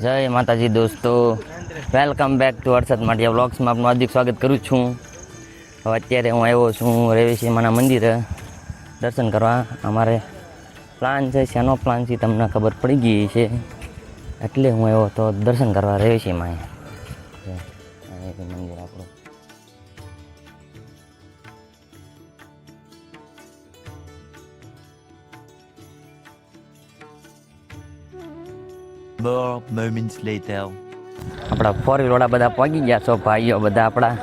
જય માતાજી દોસ્તો, વેલકમ બેક ટુ હર્ષદ માટિયા વ્લોગ્સમાં આપનું હાર્દિક સ્વાગત કરું છું. હવે અત્યારે હું આવ્યો છું રેવીસીમાના મંદિરે દર્શન કરવા. અમારે પ્લાન છે, શેનો પ્લાન છે તમને ખબર પડી ગઈ છે, એટલે હું આવ્યો તો દર્શન કરવા રેવીસીમાં. મંદિર આપણું More moments later. આપણા 4 વ્હીલવાળા બધા પહોંચી ગયા છો ભાઈઓ બધા આપણા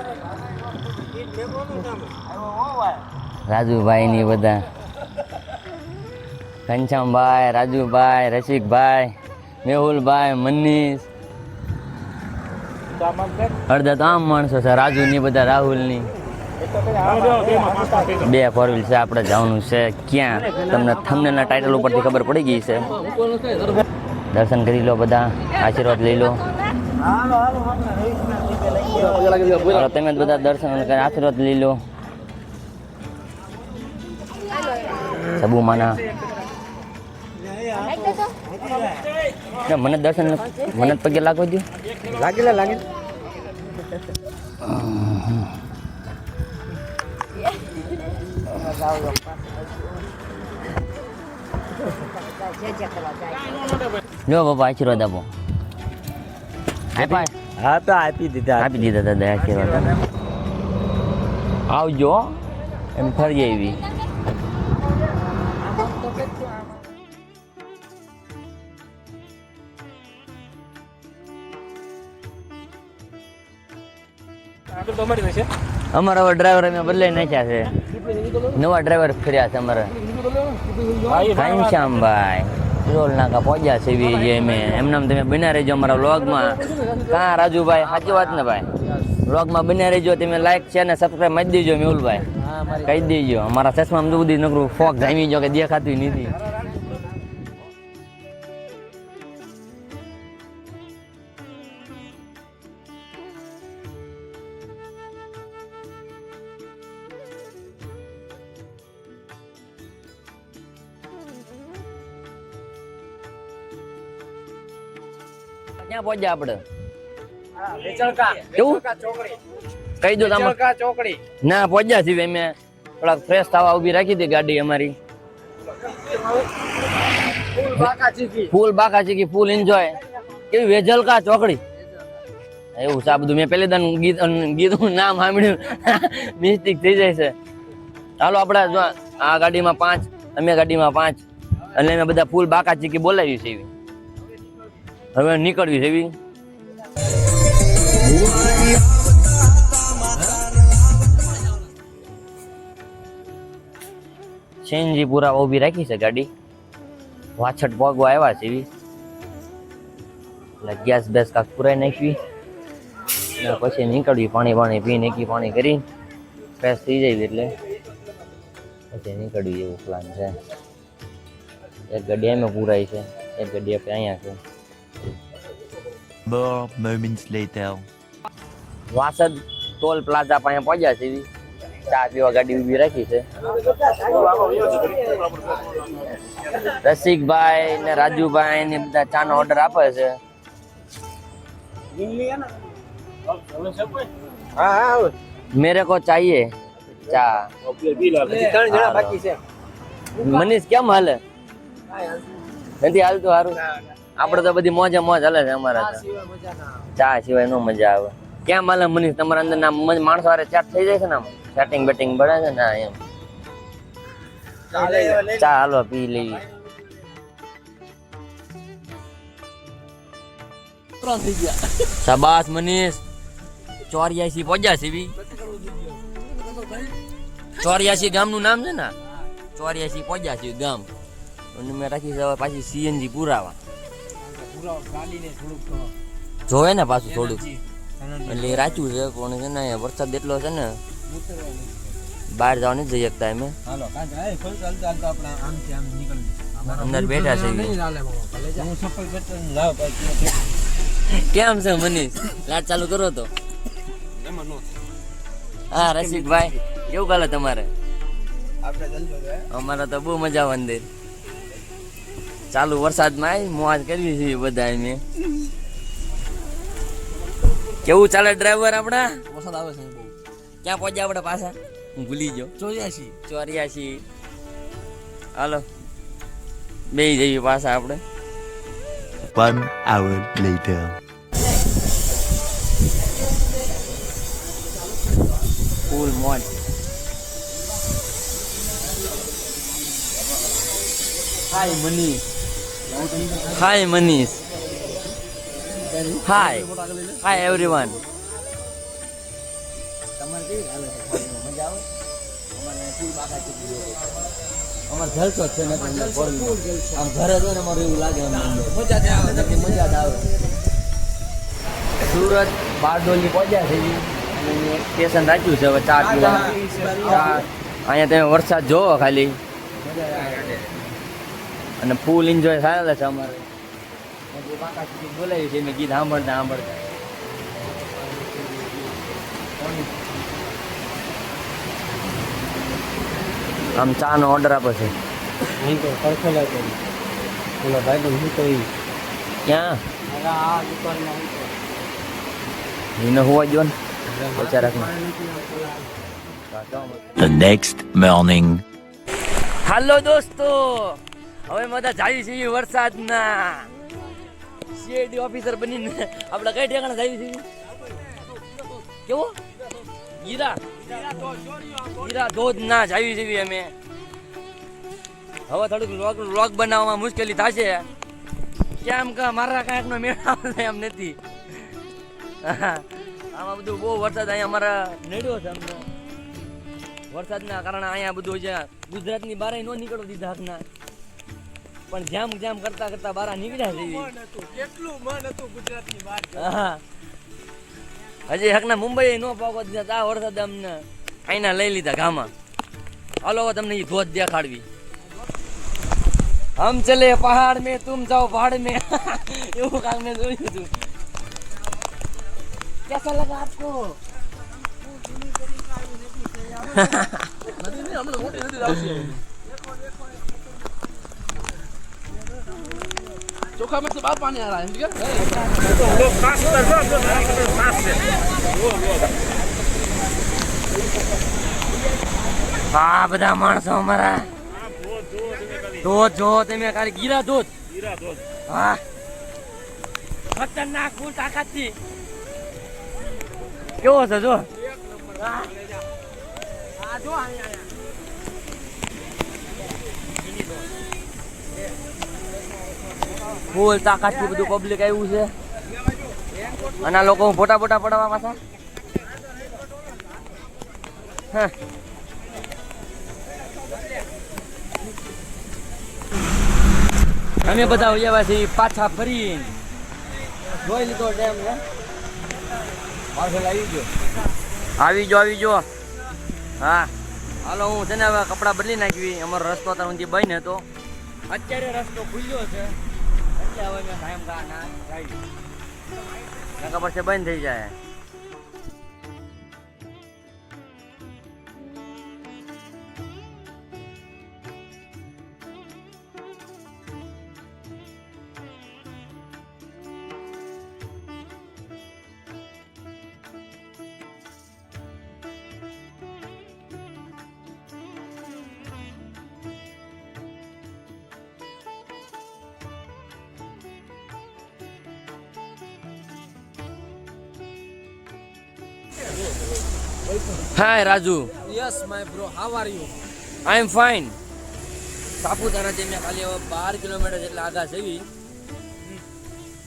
રાજુભાઈ ની બધા ઘનશ્યામભાઈ, રાજુભાઈ, રસિકભાઈ, મેહુલભાઈ, મનીષ, અડધા તો આમ માણસો છે. રાજુ ની બધા, રાહુલ ની 2 4 વ્હીલ છે. આપણે જવાનું છે ક્યાં તમને થંબનેલના ટાઇટલ ઉપરથી ખબર પડી ગઈ છે. દર્શન કરી લો, બધા આશીર્વાદ લઈ લો. તમે બધા દર્શન આશીર્વાદ લઈ લો. સબુમાના મને દર્શન, મને પગે લાગો દો. લાગે જો બાપા આશીર્વાદ આપો. હા તો આપી દીધા દાદા આશીર્વાદ. આવજો એમ ફરી આવી. અમારા હવે ડ્રાઈવર અમે બદલાઈ નાખ્યા છે, નવા ડ્રાઈવર ફર્યા છે અમારે. ઘનશ્યામભાઈ રોલ નાકા પહોંચ્યા છે જે અમે એમનામ તમે બન્યા રહેજો અમારા વ્લોગમાં. કાં રાજુભાઈ, સાચી વાત ને ભાઈ? વ્લોગમાં બન્યા રહેજો. તમે લાઈક શેર ને સબસ્ક્રાઈબ મારી દેજો. મેહુલભાઈ કહી દેજો. અમારા ચશ્મામાં તો બધી નકરું ફોક જામી જો કે દેખાતું નથી. ક્યાં પહોંચ્યા આપણે? કેવું કહી દો તમે? ના પહોંચ્યા છીએ અમે. થોડાક ફ્રેશ થવા ઊભી રાખી હતી ગાડી અમારી. ફૂલ બાકા ચીકી, ફૂલ એન્જોય. કેવી વેજલકા ચોકડી એવું છે આ બધું. મેં પહેલી દાન ગીતનું નામ સાંભળ્યું મિસ્ટેક થઈ જાય છે. ચાલો આપણે જો આ ગાડીમાં 5, અમે ગાડીમાં 5, અને અમે બધા ફૂલ બાકા ચીકી બોલાવી છે. હવે નીકળવી છે એવી. સીએનજી પૂરા ઊભી રાખી છે ગાડી. વાછટ પગવા આવ્યા છે એવી. એટલે ગેસ બેસ કાંક પુરાઈ નાખવી, પછી નીકળવી. પાણી પી નાખી, પાણી કરી ફ્રેશ થઈ જાય એટલે પછી નીકળવી એવું પ્લાન છે. એક ગાડી એમાં પૂરાઈ છે, એક ગાડી આપણે અહીંયા છે. More moments later. Vasad toll plaza પાસે પહોંચ્યા છે. ચા પીવા ગાડી ઊભી રાખી છે. રસિકભાઈ ને રાજુભાઈ ને બધા ચાનો ઓર્ડર આપે છે. મેરે કો ચાહીએ ચા. મનીષ કેમ હાલે? નથી હાલતું? સારું. આપણે તો બધી મોજે મોજ હાલે છે અમારા. ચા સિવાય નો મજા આવે. કેમ હાલે મનીષ? તમારા અંદર ના માણસો હારે ચેટ થઈ જાય છે ને? આમ સેટિંગ બેટિંગ બને છે ને? એમ ચા હાલો પી લેવી. શાબાશ મનીષ. 84 પહોંચ્યા છે. 84 ગામનું નામ છે ને? 84 પહોંચ્યા છે ગામ. અને મેં રાખી છે પાછી સીએનજી પુરાવા. જોવે ને પાછું થોડુંક એટલે રાખ્યું છે. પણ છે ને વરસાદ એટલો છે ને બહાર જવા નથી જઈ શકતા અમે. અંદર બેઠા છે. કેમ છે મનીષ? લાટ ચાલુ કરો તો. હા રસિકભાઈ કેવું કાલે તમારે? અમારે તો બહુ મજા આવે અંદર. ચાલુ વરસાદમાં આવી મોજ કરવી છે બધા. મેં કેવું ચાલે ડ્રાઈવર આપણા? વરસાદ આવે છે બહુ. ક્યાં પહોંચ્યા આપણે પાછા? હું ભૂલી ગયો. 84. હાલો બે જઈએ પાછા આપણે. 1 hour later. ફૂલ મોજ. હાય મનીષ. હાય એવરીવન. તમારે કેવી હાલે છે? મજા આવે? અમારે ફૂલ બાકા ચૂકી ગયો. અમારે જલસો જ છે ને આમ ઘરે તો ને અમારું એવું લાગે મજા જ આવે. સુરત બારડોલી પહોંચ્યા છે અને સ્ટેશન રાખ્યું છે હવે ચા પીવા. અહીંયા તમે વરસાદ જોવો ખાલી અને ફૂલ એન્જોય થાય છે અમારે. બાકા ચૂકી બોલાવ્યું છે મેં ગીત સાંભળતા. આમ ચા નો ઓર્ડર આપે છે. અહીં તો પડખેલા છે ઓલા ભાઈ તો હું કહી ક્યાં આ દુકાનમાં એને હોવા જો ને બચારા. The next morning. હાલો દોસ્તો, હવે બધા જાય છે વરસાદના સીઆઈડી ઓફિસર બનીને. આપણે કઈ ઠેકાણે જાય છે? કેવો ગીરા ધોધ ના જાવી જેવી અમે. હવે થોડુંક વ્લોગ બનાવવામાં મુશ્કેલી થશે કેમ કે મારા કાંઈક નો મેળ આવે એમ નથી. આમાં બધું બહુ વરસાદ અહીંયા અમારા નડ્યો છે અમને. વરસાદના કારણે અહીંયા બધું છે ગુજરાતની બહાર ન નીકળવા દીધા હકના, પણ જામ કરતા બહાર નીકળ્યા છે. હા હજી હકના મુંબઈ નો પાકો દીધા. આ વરસાદ અમને અહીંના લઈ લીધા ગામાં. હાલો તમને એ ધોધ દેખાડવી. હમ ચલે પહાડ મેં તુમ જાઓ પહાડ મેં એવું કામ મેં જોયું હતું. કેસા લગા આપકો? ચોખા में से बाहर पानी आ रहा है ठीक है. હા બધા માણસો અમારા ધોધ જો તમે ખાલી ગીરા ધોધ. હા ખતરનાક ફૂલ તાકાતથી કેવો છે જો. ફૂલ તાકાતથી બધું પબ્લિક આવ્યું છે અને આ લોકો ફોટા પડાવવા પાછા. હા અમે બધા આવ્યા છીએ પાછા ફરી જોઈ લીધો ડેમ ને. આવી જો. હા હાલો હું છે ને હવે કપડાં બદલી નાખવી. અમારો રસ્તો અત્યાર સુધી બંધ હતો, અત્યારે રસ્તો ખુલ્યો છે એટલે હવે મેં કાયમ ના ખબર છે બંધ થઈ જાય. Hi Raju. Yes my bro, how are you? I am fine. સાપુતારાથી મેં ખાલી હવે 12 કિલોમીટર જેટલા આગા જવી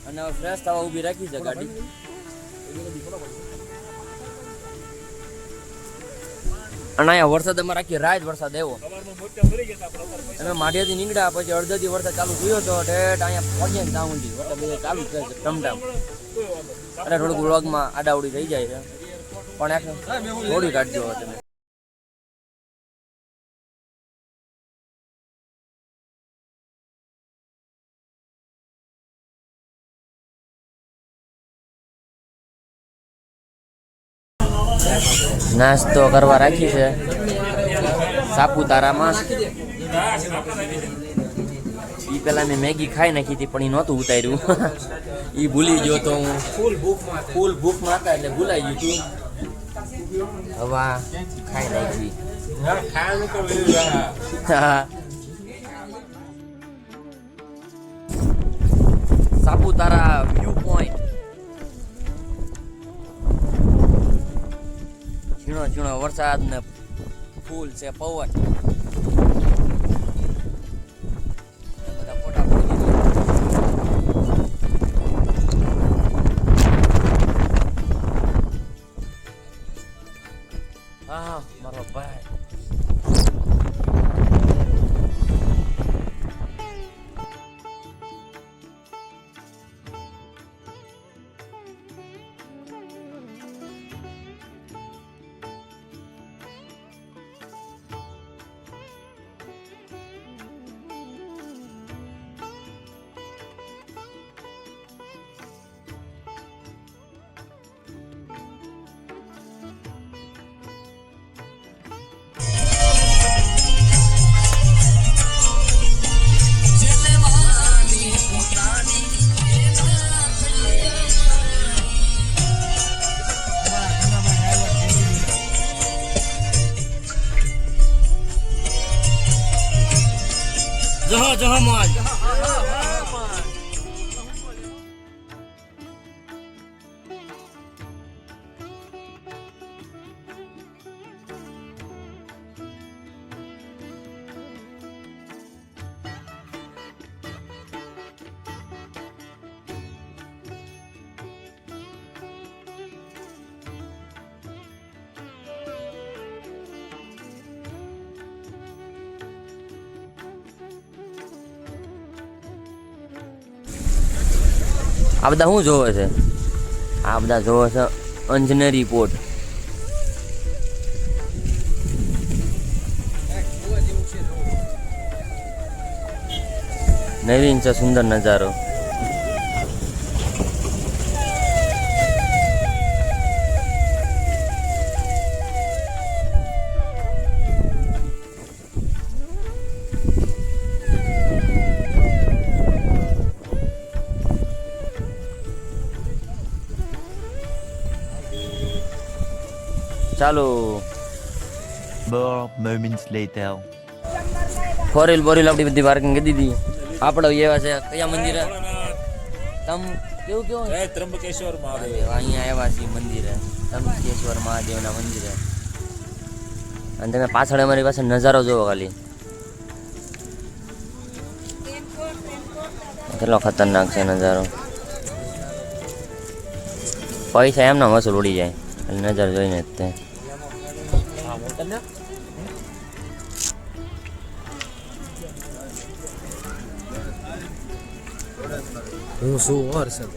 અને હવે ફ્રેશ થવા ઊભી રાખી છે ગાડી. અને અહીંયા વરસાદ અમારે આખી રાત વરસાદ આવ્યો. અમે માઢિયાથી નીકળ્યા પછી અડધાથી વરસાદ ચાલુ થયો હતો ઠેઠ અહીંયા પહોંચ્યા ને ત્યાં સુધી વરસાદ બધો ચાલુ છે ટમટમ. અરે થોડુંક વ્લોગમાં આડાવડી થઈ જાય છે પણ થોડી કાઢજો તમે. નાસ્તો કરવા રાખી છે સાપુતારામાં. એ પેલા મેં મેગી ખાઈ નાખી હતી પણ એ નહોતું ઉતાર્યું. એ ભૂલી ગયો તો હું ફૂલ ભૂખમાં હતા એટલે ભૂલાઈ ગયું હતું. હવે આ ખાઈ નાખી. હા. Saputara view point. ઝીણો ઝીણો વરસાદ ને ફૂલ છે પવન. બધા ફોટા પડી ગયા. હા મારો ભાઈ. જહો જહો મોજ. આ બધા શું જોવે છે? આ બધા જોવે છે અંજનેરી પોર્ટ. નવીન છે સુંદર નજારો. ચાલો. More moments later. ફોરેલ બોરેલ આપણી બધી પાર્કિંગ કરી દીધી. આપણે એવા છે કયા મંદિરે તમ કેવું કેવું ત્રંબકેશ્વર મહાદેવ. અહીંયા આવ્યા છીએ મંદિરે, ત્રંબકેશ્વર મહાદેવના મંદિરે. અને તમે પાછળ અમારી પાસે નજારો જોવો ખાલી કેટલો ખતરનાક છે નજારો. પૈસા એમના વસૂલ ઉડી જાય ખાલી નજારો જોઈને જ તે. હું શું હર્ષદ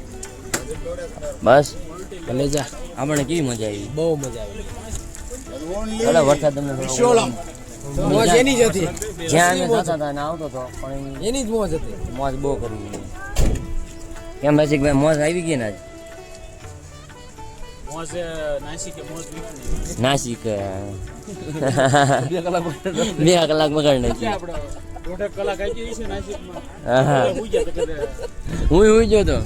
બસ ભલે જા. આપણે કેવી મજા આવી. બહુ મજા આવી. થોડો વરસાદ તમને મોજ એની જ હતી. જ્યાં અમે જતા હતા ને આવતો હતો પણ એની જ મોજ હતી. મોજ બહુ કરી દીધી. કેમ ભાઈ ભાઈ મોજ આવી ગઈ ને આજ? મોજ નાસિક મોજ નાસિક 2 કલાક 2 કલાક બગાડ નાખી. આપણે 1.5 કલાક આવી ગઈ છે નાસિકમાં. હા હું ગયા તો હું ગયો તો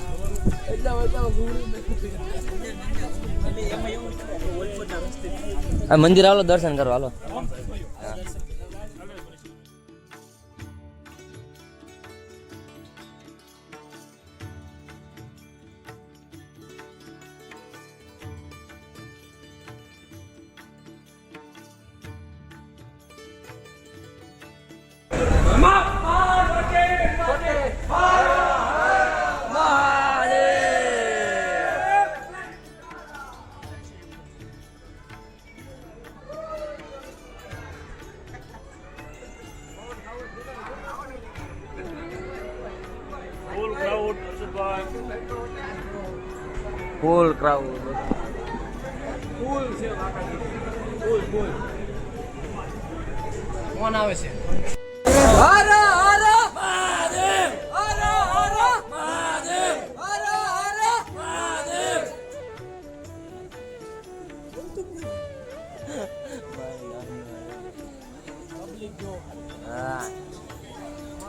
આ મંદિર આવો દર્શન કરો હાલો. ફૂલ ક્રાઉડ. કોણ આવે છે?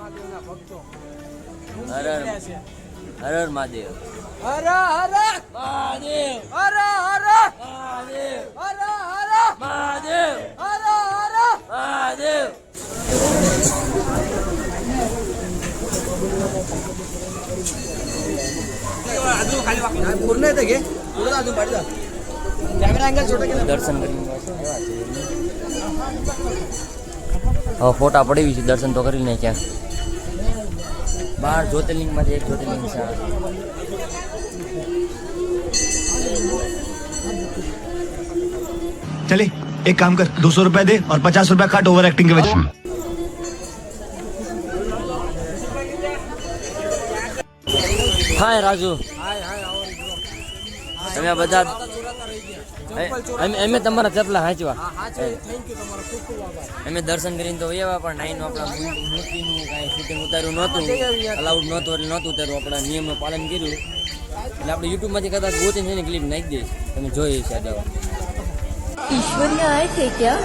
હર હર હર હર મહાદેવ. હર હર મહાદેવ હર હર મહાદેવ હર હર મહાદેવ હર હર મહાદેવ. पूर्ण घे पुढे अजून पाठी जा कॅमेरा अँगल छोटा केला દર્શન કરીને પાછા આવ્યા છે. હવે ફોટા પડી છે, દર્શન તો કરી નાખ્યા. 12 જ્યોતિર્લિંગમાંથી એક જ્યોતિર્લિંગ છે આ. चले एक काम कर 200 रुपए दे और 50 रुपए काट ओवर एक्टिंग के वजह હાય રાજુ, તમે બધા અમે તમારા ચપલા હાંચવા. અમે દર્શન કરીને તો એવા પણ નાઈનું આપણા મૂર્તિનું કાંઈ શૂટિંગ ઉતાર્યું નહોતું, અલાઉડ નહોતું એટલે નહોતું ઉતાર્યું. આપણા નિયમનું પાલન કર્યું એટલે આપણે યુટ્યુબમાંથી કદાચ ગોતીને છે ને ક્લિપ નાખી દઈશ, તમે જોઈ છે. આ ईश्वर में आए थे क्या?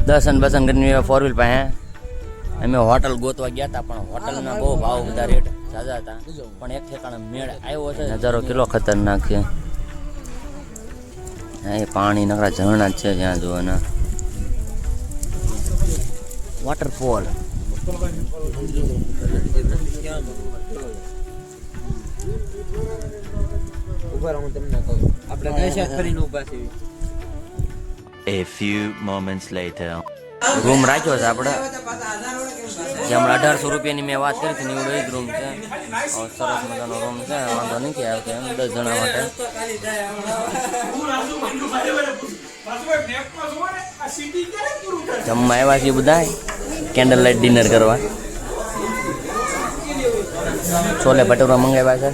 દર્શન બસન કરીને 4 વ્હીલ પાસે અમે હોટલ ગોતવા ગયા હતા, પણ હોટલના બહુ ભાવ બધા રેટ ઝાઝા હતા, પણ એક ઠેકાણે મેળ આવ્યો છે. નજારો કેટલો ખતરનાક છે. એ પાણી નકરા ઝરણા જ છે જ્યાં જુઓ ને. વોટરફોલ. ઉભા રહો તમને કહું આપણે ગણેશ કરીને ઊભા છે. A few moments later. Room રાખ્યો છે આપણે, જે હમણાં 1800 રૂપિયાની મેં વાત કરી હતી ને એવડો જ રૂમ છે. સરસ મજાનો રૂમ છે, વાંધો નથી આવતો એમ 10 જણા માટે. જમવા આવ્યા છીએ બધા કેન્ડલ લાઇટ ડિનર કરવા. છોલે ભટુરા મંગાવ્યા છે.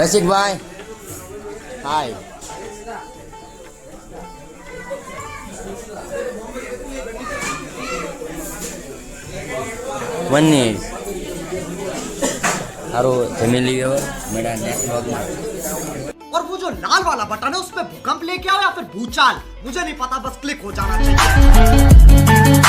રસિકભાઈ હાય. વની સારું જમી લઈએ હવે. મેળા નેક્સ્ટ વ્લોગમાં. और वो जो लाल वाला बटन है उस पे भूकंप लेके आओ या फिर भूचाल, मुझे नहीं पता, बस क्लिक हो जाना चाहिए.